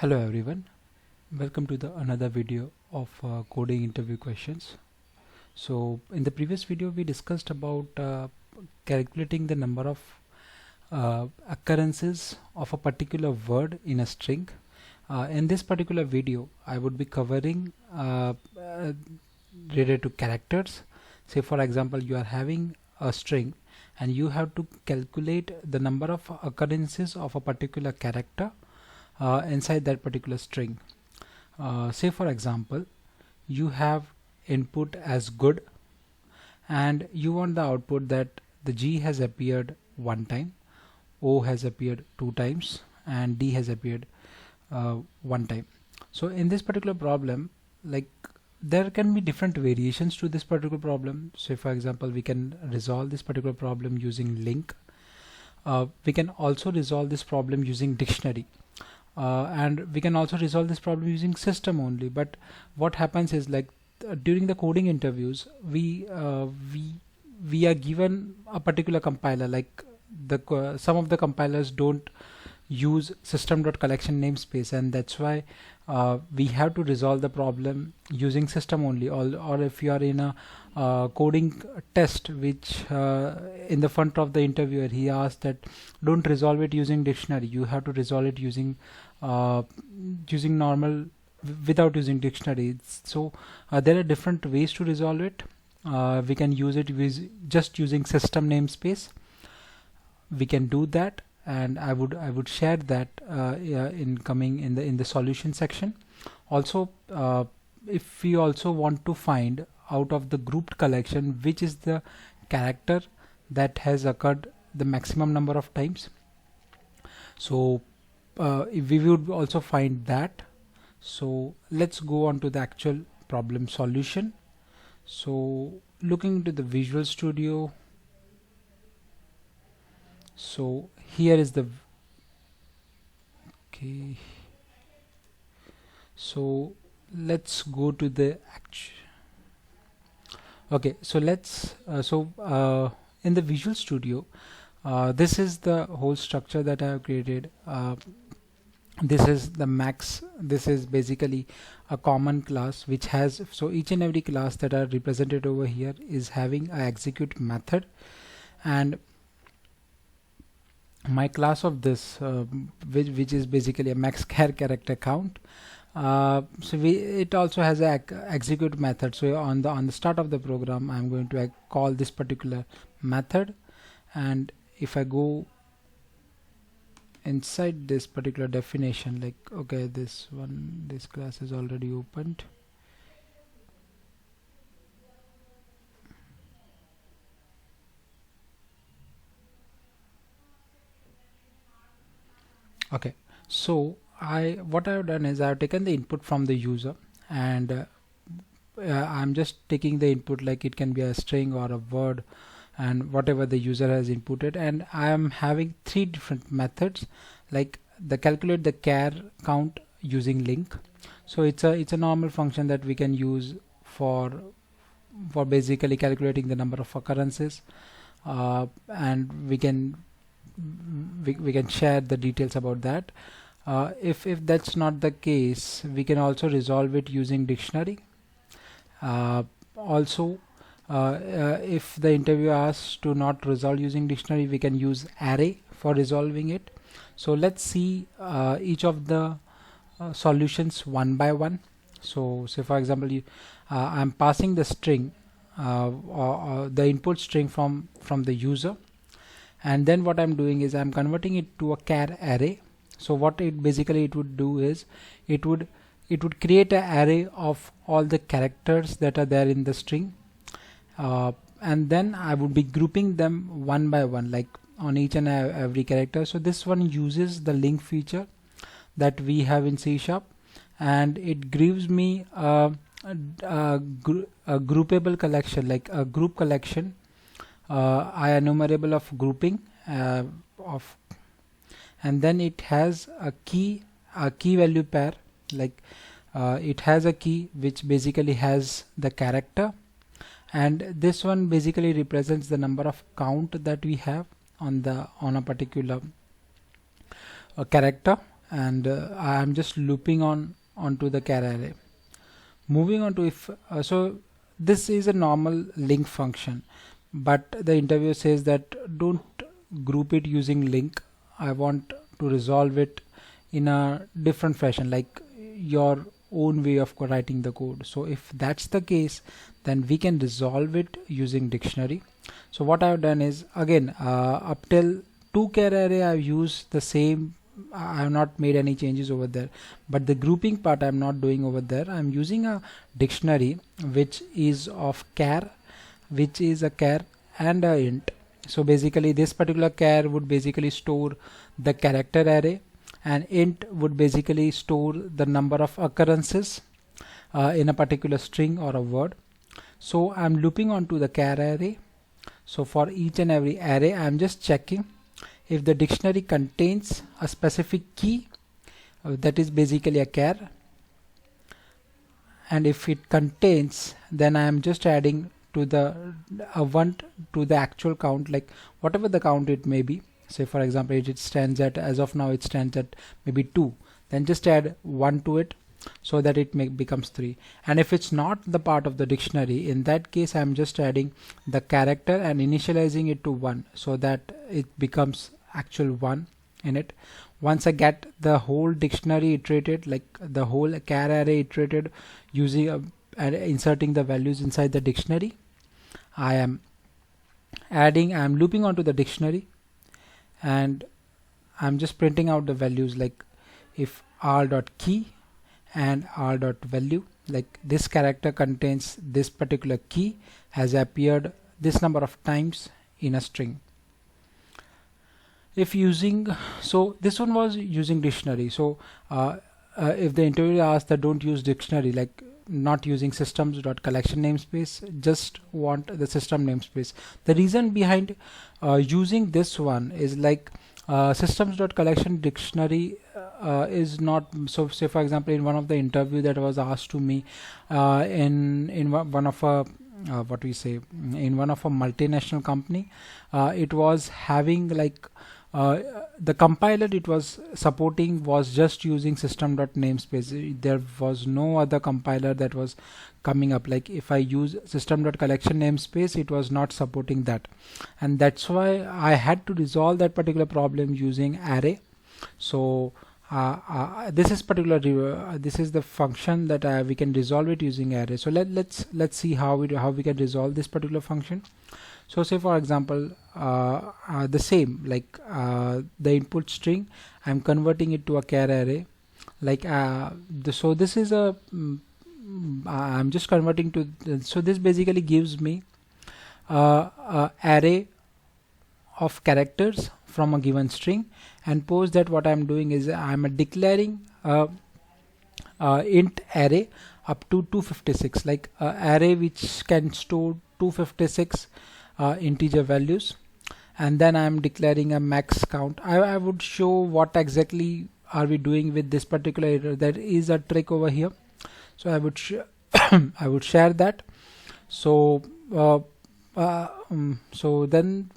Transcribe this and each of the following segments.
Hello everyone, welcome to the another video of coding interview questions. So in the previous video we discussed about calculating the number of occurrences of a particular word in a string. In this particular video I would be covering related to characters. Say for example you are having a string and you have to calculate the number of occurrences of a particular character inside that particular string. Say for example you have input as good and you want the output that the G has appeared one time, O has appeared two times and D has appeared one time. So in this particular problem, like, there can be different variations to this particular problem. So for example we can resolve this particular problem using Linq. We can also resolve this problem using dictionary. And we can also resolve this problem using system only. But what happens is, like, during the coding interviews we are given a particular compiler. Like some of the compilers don't use system.collection namespace, and that's why we have to resolve the problem using system only. Or if you are in a coding test, which in the front of the interviewer he asked that don't resolve it using dictionary, you have to resolve it using normal, without using dictionary. So there are different ways to resolve it. We can use it with just using system namespace. We can do that, and I would share that in the solution section. Also, if we also want to find out of the grouped collection which is the character that has occurred the maximum number of times, so we would also find that. So let's go on to the actual problem solution. So looking into the Visual Studio, so here is the okay, so let's go to the okay, so let's in the Visual Studio, this is the whole structure that I have created. This is the max. This is basically a common class which has, so each and every class that are represented over here is having a execute method, and my class of this which is basically a max char character count. So it also has a execute method. So on the start of the program I'm going to call this particular method, and if I go inside this particular definition, like, okay, this class is already opened. Okay, so what I have done is I have taken the input from the user, and I'm just taking the input, like it can be a string or a word and whatever the user has inputted, and I am having three different methods, like the calculate the char count using Linq. So it's a normal function that we can use for basically calculating the number of occurrences, and we can share the details about that. If that's not the case, we can also resolve it using dictionary. Also, if the interviewer asks to not resolve using dictionary, we can use array for resolving it. So let's see each of the solutions one by one. So say for example I'm passing the string or the input string from the user, and then what I'm doing is I'm converting it to a char array. So what it would do is it would create an array of all the characters that are there in the string, and then I would be grouping them one by one, like on each and every character. So this one uses the Linq feature that we have in C#, and it gives me a groupable collection, like a group collection, enumerable of grouping of, and then it has a key value pair, like it has a key which basically has the character, and this one basically represents the number of count that we have on a particular character, and I am just looping onto the char array. Moving on to if so this is a normal Linq function, but the interviewer says that don't group it using Linq. I want to resolve it in a different fashion, like your own way of writing the code. So if that's the case, then we can resolve it using dictionary. So what I've done is, again, up till to char array I've used the same. I have not made any changes over there, but the grouping part I'm not doing over there. I'm using a dictionary which is of char, which is a char and a int. So basically this particular char would basically store the character array, and int would basically store the number of occurrences in a particular string or a word. So I'm looping onto the char array. So for each and every array I'm just checking if the dictionary contains a specific key, that is basically a char, and if it contains, then I am just adding to the one to the actual count, like whatever the count it may be. Say for example it stands at, as of now it stands at maybe 2, then just add 1 to it so that it becomes 3. And if it's not the part of the dictionary, in that case I'm just adding the character and initializing it to 1 so that it becomes actual 1 in it. Once I get the whole dictionary iterated, like the whole char array iterated using and inserting the values inside the dictionary, I am looping onto the dictionary, and I'm just printing out the values, like if r.key and r.value, like this character contains this particular key, has appeared this number of times in a string. If using, so this one was using dictionary. So if the interviewer asks that don't use dictionary, like not using systems.collection namespace, just want the system namespace. The reason behind using this one is like systems.collection dictionary is not, so say for example in one of the interview that was asked to me in one of a what we say, in one of a multinational company, it was having like the compiler it was supporting was just using system.namespace. There was no other compiler that was coming up. Like if I use system.collection namespace, it was not supporting that, and that's why I had to resolve that particular problem using array. So this is this is the function that we can resolve it using array. So let's see how we can resolve this particular function. So say for example the same, like the input string, I'm converting it to a char array, like so this is a I'm just converting to so this basically gives me array of characters from a given string, and post that what I'm doing is I'm declaring int array up to 256, like array which can store 256 integer values, and then I'm declaring a max count. I would show what exactly are we doing with this particular error. There is a trick over here, so I would I would share that. So so then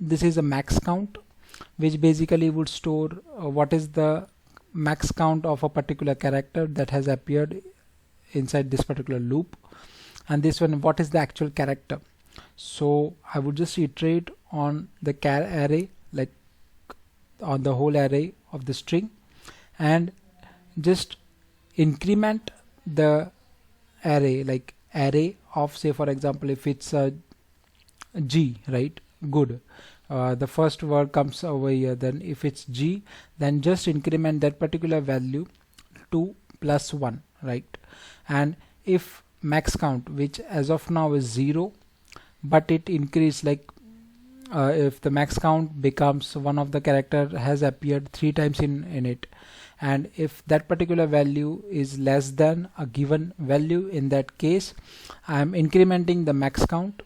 this is a max count, which basically would store what is the max count of a particular character that has appeared inside this particular loop, and this one what is the actual character. So I would just iterate on the char array, like on the whole array of the string, and just increment the array, like array of, say for example if it's a G, right, good, the first word comes over here, then if it's G, then just increment that particular value to +1, right? And if max count, which as of now is 0, but it increase, like if the max count becomes one of the character has appeared 3 times in it, and if that particular value is less than a given value, in that case I'm incrementing the max count,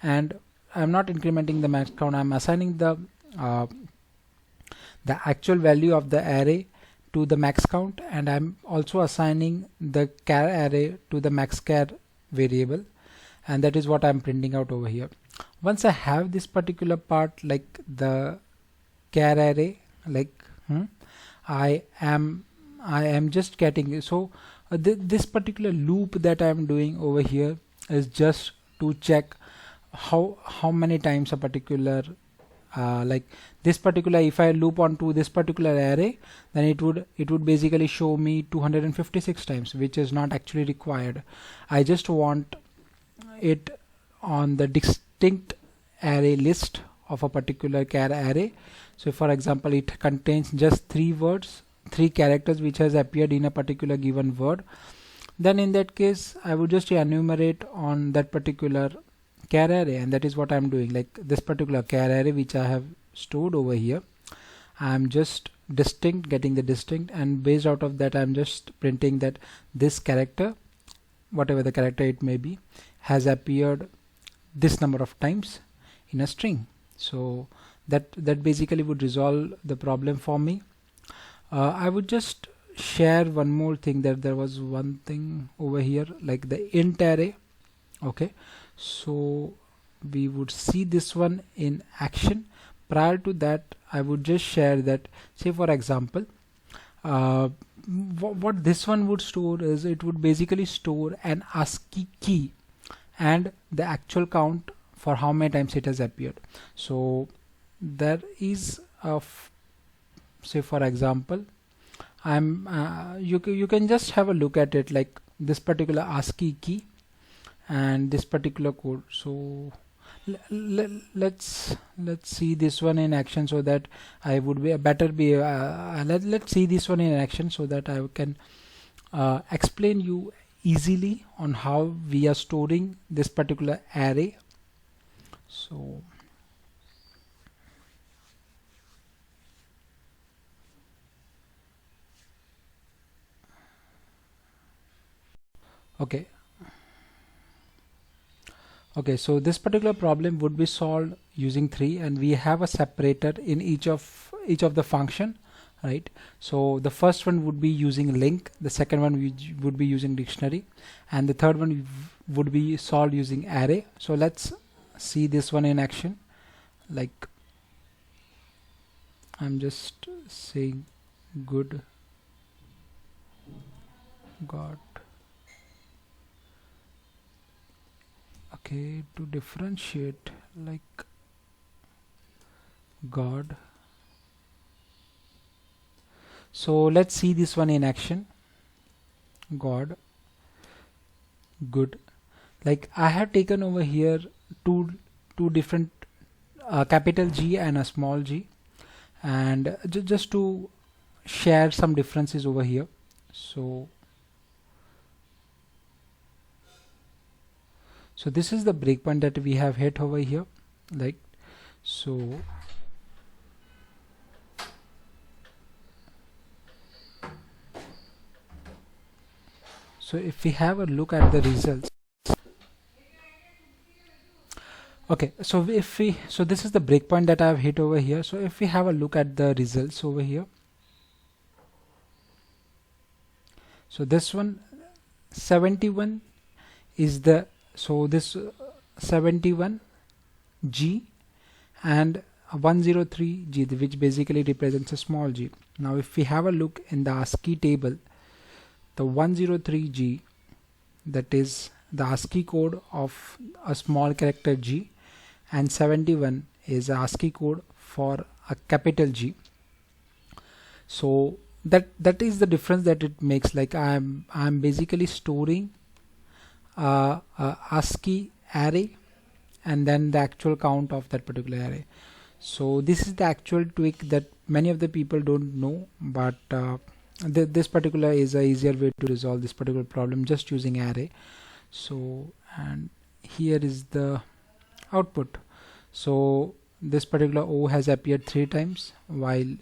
and I'm not incrementing the max count, I'm assigning the actual value of the array to the max count, and I'm also assigning the char array to the max char variable, and that is what I'm printing out over here. Once I have this particular part, like the char array, like I am just getting. So this particular loop that I am doing over here is just to check how many times a particular like this particular, if I loop onto this particular array, then it would basically show me 256 times, which is not actually required. I just want it on the distinct array list of a particular char array. So if, for example, it contains just 3 characters which has appeared in a particular given word, then in that case I would just enumerate on that particular char array, and that is what I'm doing. Like this particular char array which I have stored over here, I'm just getting the distinct, and based out of that I'm just printing that this character, whatever the character it may be, has appeared this number of times in a string. So that basically would resolve the problem for me. I would just share one more thing, that there was one thing over here like the int array. Okay, so we would see this one in action. Prior to that, I would just share that, say for example, what this one would store is, it would basically store an ASCII key and the actual count for how many times it has appeared. So there is a say for example, you can just have a look at it, like this particular ASCII key and this particular code. So let's see this one in action, so that I would be let's see this one in action, so that I can explain you easily on how we are storing this particular array. So okay, so this particular problem would be solved using 3, and we have a separator in each of the function, right? So the first one would be using Linq, the second one would be using dictionary, and the third one would be solved using array. So let's see this one in action. Like I'm just saying good God. Okay, to differentiate, like God. So let's see this one in action. God, good. Like I have taken over here two different capital G and a small g, and just to share some differences over here. So this is the breakpoint that we have hit over here, like so. So if we have a look at the results, okay, so this is the breakpoint that I have hit over here. So if we have a look at the results over here, so this one 71 is the, so this 71 G and 103 G, which basically represents a small g. Now if we have a look in the ASCII table, the 103 G, that is the ASCII code of a small character G, and 71 is ASCII code for a capital G. So that is the difference that it makes. Like I'm basically storing ASCII array and then the actual count of that particular array. So this is the actual tweak that many of the people don't know, but this particular is a easier way to resolve this particular problem just using array. So and here is the output. So this particular O has appeared 3 times, while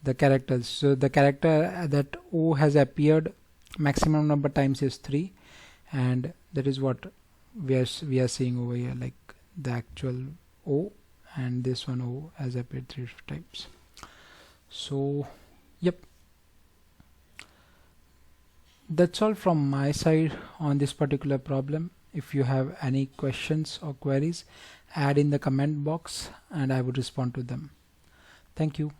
the characters, so the character that O has appeared maximum number times is 3, and that is what we are seeing over here, like the actual O, and this one O has appeared 3 times. So yep, that's all from my side on this particular problem. If you have any questions or queries, add in the comment box and I would respond to them. Thank you.